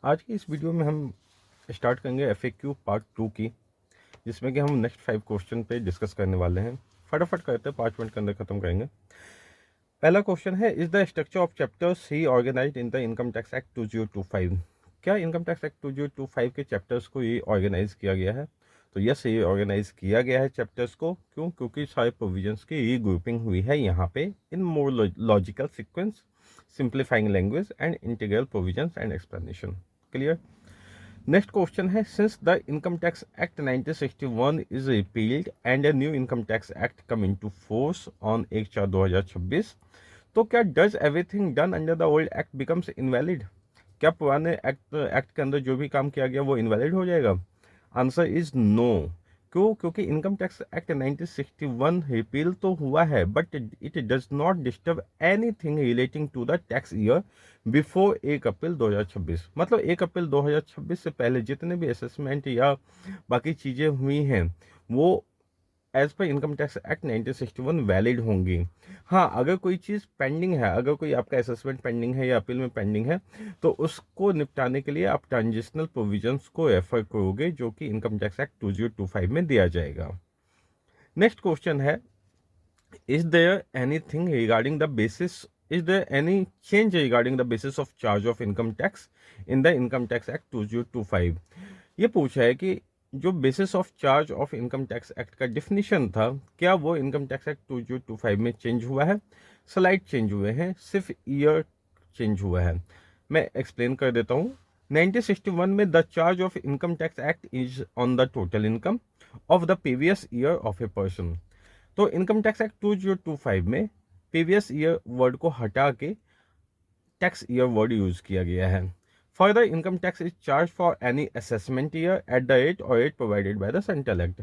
आज की इस वीडियो में हम स्टार्ट करेंगे एफएक्यू पार्ट 2 की, जिसमें कि हम नेक्स्ट 5 क्वेश्चन पे डिस्कस करने वाले हैं। फटाफट करते हैं, 5 मिनट के अंदर खत्म करेंगे। पहला क्वेश्चन है, is the structure of chapter C organized in the income tax act 2025? क्या इनकम टैक्स एक्ट 2025 के चैप्टर्स को ये ऑर्गेनाइज किया गया है? तो यस, ये ऑर्गेनाइज किया गया है चैप्टर्स को। क्यों? क्योंकि सारे प्रोविजंस की ये ग्रुपिंग हुई है यहाँ पे in more logical sequence, simplifying language and integral provisions and explanation. Clear? Next question है, since the income tax act 1961 is repealed and a new income tax act come into force on 1/4/2026, तो क्या does everything done under the old act becomes invalid? क्या पुराने act के अंदर जो भी काम किया गया वो इनवैलिड हो जाएगा? Answer is no. क्यों? क्योंकि इनकम टैक्स एक्ट 1961 रिपील तो हुआ है, but it does not disturb anything relating to the tax year before 1 April 2026। मतलब 1 अप्रैल 2026 से पहले जितने भी असेसमेंट या बाकी चीज़ें हुई हैं वो as per income tax act 1961 valid होंगी। हाँ, अगर कोई चीज़ पेंडिंग है, अगर कोई आपका असेसमेंट पेंडिंग है या अपील में पेंडिंग है, तो उसको निपटाने के लिए आप ट्रांजिशनल प्रोविजंस को रेफर करोगे, जो कि इनकम टैक्स एक्ट 2025 में दिया जाएगा। नेक्स्ट क्वेश्चन है, is there anything regarding the basis is there any change regarding the basis of charge of income tax in the income tax act 2025? ये पूछा है कि जो basis of charge of income tax act का definition था, क्या वो income tax act 2025 में चेंज हुआ है? स्लाइड चेंज हुए हैं, सिर्फ ईयर चेंज हुआ है। मैं एक्सप्लेन कर देता हूँ। 1961 में the charge of income tax act is on the total income of the previous year of a person. तो इनकम टैक्स एक्ट 2025 में प्रीवियस ईयर वर्ड को हटा के टैक्स ईयर वर्ड यूज किया गया है। Further, income tax is charge for any assessment year at the rate or rate provided by the central act.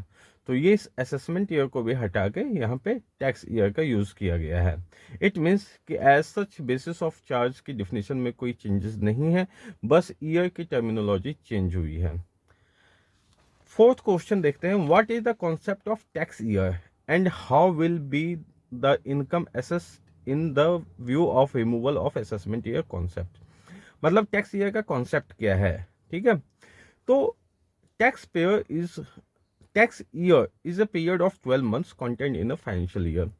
तो ये इस असेसमेंट ईयर को भी हटा के यहाँ पे टैक्स ईयर का यूज किया गया है। इट मीन्स कि as such basis of charge की डिफिनेशन में कोई चेंजेस नहीं है, बस ईयर की टर्मिनोलॉजी चेंज हुई है। फोर्थ क्वेश्चन देखते हैं, what is the concept of tax year and how will be the income assessed in the view of removal of assessment year concept? मतलब टैक्स ईयर का कॉन्सेप्ट क्या है? ठीक है, तो tax year is a period of 12 months content in a financial year.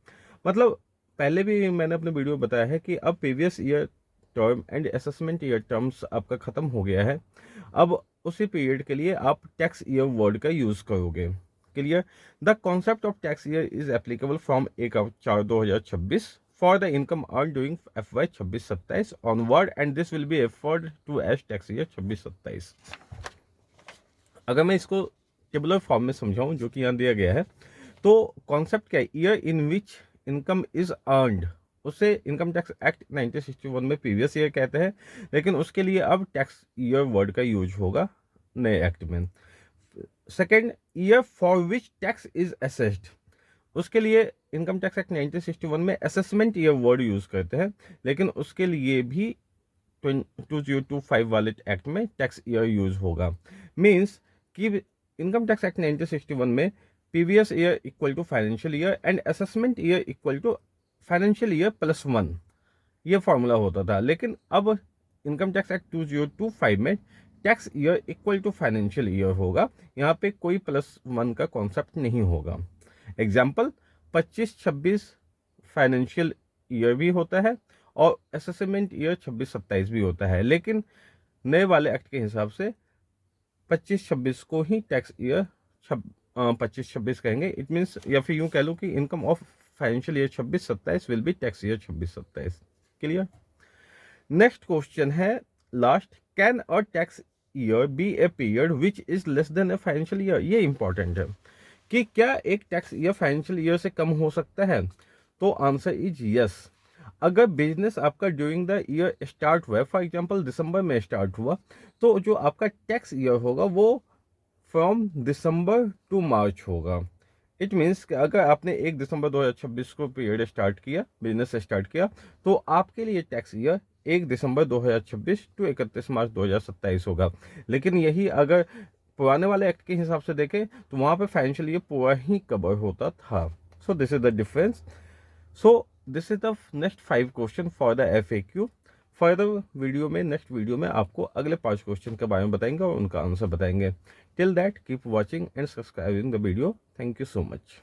मतलब पहले भी मैंने अपने वीडियो में बताया है कि अब previous year term and assessment year terms आपका खत्म हो गया है। अब उसी पीरियड के लिए आप टैक्स ईयर वर्ड का यूज करोगे। Clear? The concept of tax year is applicable from 1/4/2026 for the income earn during FY 26-27 onward and this will be referred to as tax year 26-27। अगर मैं इसको टेबुलर फॉर्म में समझाऊं, जो कि यहाँ दिया गया है, तो कॉन्सेप्ट क्या है? Year in which income is earned, उसे इनकम टैक्स एक्ट 1961 में प्रीवियस ईयर कहते हैं, लेकिन उसके लिए अब टैक्स ईयर वर्ड का यूज होगा नए एक्ट में। Second, year for which tax is assessed, उसके लिए इनकम टैक्स एक्ट 1961 में असेसमेंट ईयर वर्ड यूज करते हैं, लेकिन उसके लिए भी 2025 वाले एक्ट में टैक्स ईयर यूज होगा। मीन्स कि इनकम टैक्स एक्ट 1961 में previous year equal to financial year and assessment year equal to financial year +1, ये फॉर्मूला होता था। लेकिन अब इनकम टैक्स एक्ट 2025 में tax year equal to financial year होगा, यहाँ पे कोई +1 का कॉन्सेप्ट नहीं होगा। एग्जाम्पल, 25-26 फाइनेंशियल ईयर भी होता है और असेसमेंट ईयर 26-27 भी होता है, लेकिन नए वाले एक्ट के हिसाब से 25-26 को ही टैक्स ईयर 25-26 कहेंगे। इट मीन्स, या फिर यूं कह लो कि income of financial year 26-27 will be tax year 26-27। Clear? Next question है last, can a tax year be a period which is less than a financial year? ये इंपॉर्टेंट है कि क्या एक टैक्स ईयर फाइनेंशियल ईयर से कम हो सकता है? तो आंसर इज यस। अगर बिजनेस आपका ड्यूरिंग द ईयर स्टार्ट हुआ है, फॉर एग्जांपल दिसंबर में स्टार्ट हुआ, तो जो आपका टैक्स ईयर होगा वो फ्रॉम दिसंबर टू मार्च होगा। इट मीन्स कि अगर आपने 1 दिसंबर 2026 को पीरियड स्टार्ट किया, बिजनेस स्टार्ट किया, तो आपके लिए टैक्स ईयर 1 दिसंबर 2026 टू 31 मार्च 2027 होगा। लेकिन यही अगर पुराने वाले एक्ट के हिसाब से देखें तो वहाँ पे फाइनेंशियल ईयर पूरा ही कवर होता था। So this is the difference. So this is the next 5 question for the FAQ. Further video में, नेक्स्ट वीडियो में आपको अगले 5 क्वेश्चन के बारे में बताएंगे और उनका आंसर बताएंगे। Till that keep watching and subscribing the video. Thank you so much.